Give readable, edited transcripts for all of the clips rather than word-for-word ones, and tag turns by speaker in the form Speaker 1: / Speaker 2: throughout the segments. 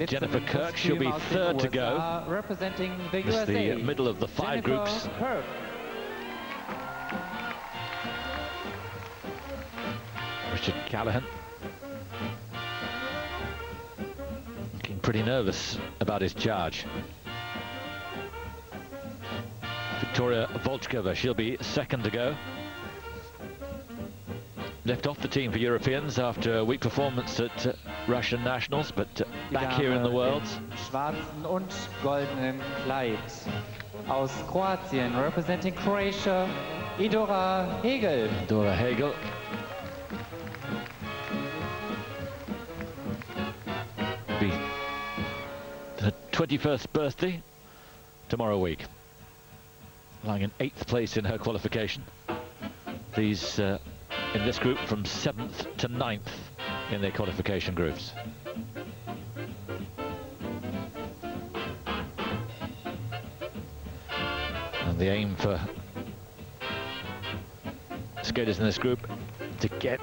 Speaker 1: Jennifer Kirk, she'll be third to go.
Speaker 2: Representing the
Speaker 1: It's
Speaker 2: USA.
Speaker 1: the middle of the five groups.
Speaker 2: Kirk.
Speaker 1: Richard Callahan looking pretty nervous about his charge. Viktoria Volchkova, she'll be second to go. Left off the team for Europeans after a weak performance at Russian Nationals, but back here in the Worlds.
Speaker 2: Schwarzen und goldenen Kleid. Aus Kroatien, representing Croatia, Idora Hegel.
Speaker 1: Idora Hegel. Be her 21st birthday tomorrow week. Lying in 8th place in her qualification. These in this group from 7th to 9th in their qualification groups. And the aim for skaters in this group to get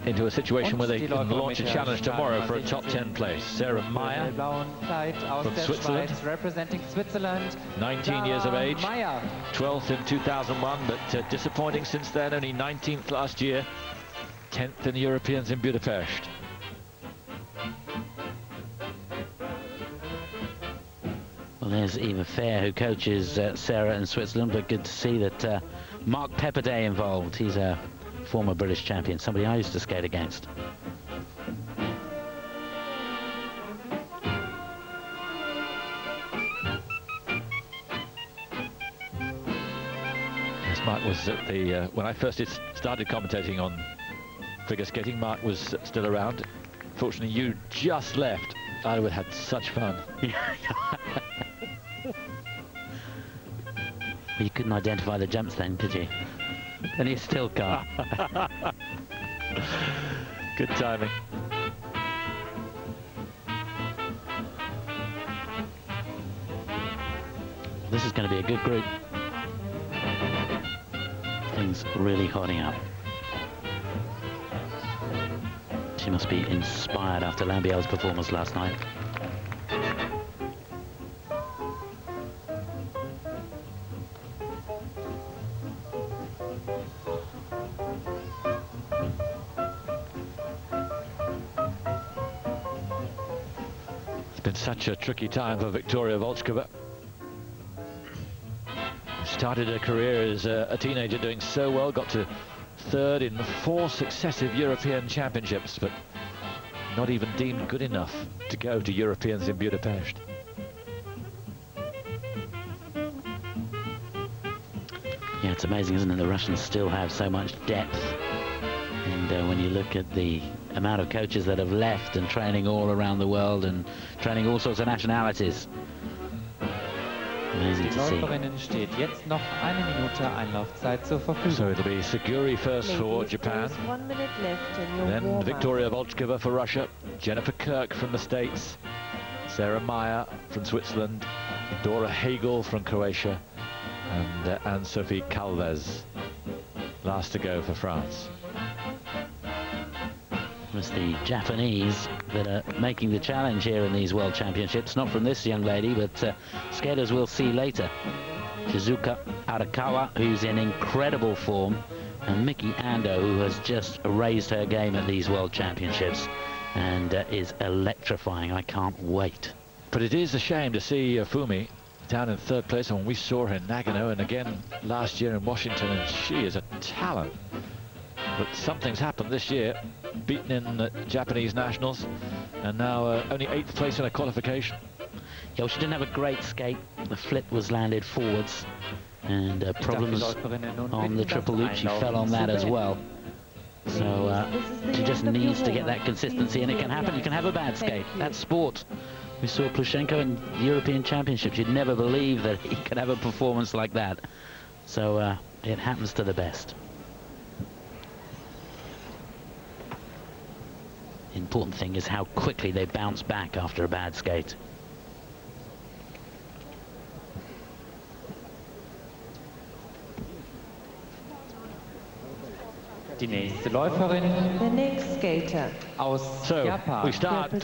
Speaker 1: into a situation where they can launch a challenge tomorrow for a top 10 place. Sarah Meier from Switzerland,
Speaker 2: representing Switzerland,
Speaker 1: 19 years of age, 12th in 2001, but disappointing since then, only 19th last year, 10th in the Europeans in Budapest.
Speaker 3: Well, there's Eva Fair, who coaches Sarah in Switzerland, but good to see that Mark Pepperday involved. He's a former British champion, somebody I used to skate against.
Speaker 1: Yes, Mark was at the when I first started commentating on figure skating, Mark was still around. Fortunately, you just left. I would have had such fun.
Speaker 3: You couldn't identify the jumps then, could you? And you still can't.
Speaker 1: Good timing.
Speaker 3: This is going to be a good group. Things really hotting up. She must be inspired after Lambiel's performance last night.
Speaker 1: It's been such a tricky time for Viktoria Volchkova. Started her career as a teenager doing so well, got to third in 4 successive European championships, but not even deemed good enough to go to Europeans in Budapest.
Speaker 3: Yeah, it's amazing, isn't it? The Russians still have so much depth. And when you look at the amount of coaches that have left and training all around the world and training all sorts of nationalities. Amazing to see.
Speaker 2: Steht jetzt noch eine Minute Einlaufzeit zur Verfügung.
Speaker 1: So it'll be Suguri first for Japan,
Speaker 4: 1 minute left in your
Speaker 1: then
Speaker 4: warm-up.
Speaker 1: Viktoria Volchkova for Russia, Jennifer Kirk from the States, Sarah Meier from Switzerland, Idora Hegel from Croatia, and Anne-Sophie Calvez last to go for France.
Speaker 3: It's the Japanese that are making the challenge here in these World Championships. Not from this young lady, but skaters we'll see later. Shizuka Arakawa, who's in incredible form, and Miki Ando, who has just raised her game at these World Championships and is electrifying. I can't wait.
Speaker 1: But it is a shame to see Fumie down in 3rd place when we saw her in Nagano and again last year in Washington, and she is a talent. But something's happened this year, beaten in Japanese nationals, and now only 8th place in a qualification.
Speaker 3: Yeah, well, she didn't have a great skate. The flip was landed forwards, and problems on the triple loop. She fell on that as well. So she just needs to get that consistency, and it can happen. You can have a bad skate. That's sport. We saw Plushenko in the European Championships. You'd never believe that he could have a performance like that. So it happens to the best. The important thing is how quickly they bounce back after a bad skate.
Speaker 2: Die nächste Läuferin
Speaker 4: The next skater
Speaker 2: aus Japan.
Speaker 1: We start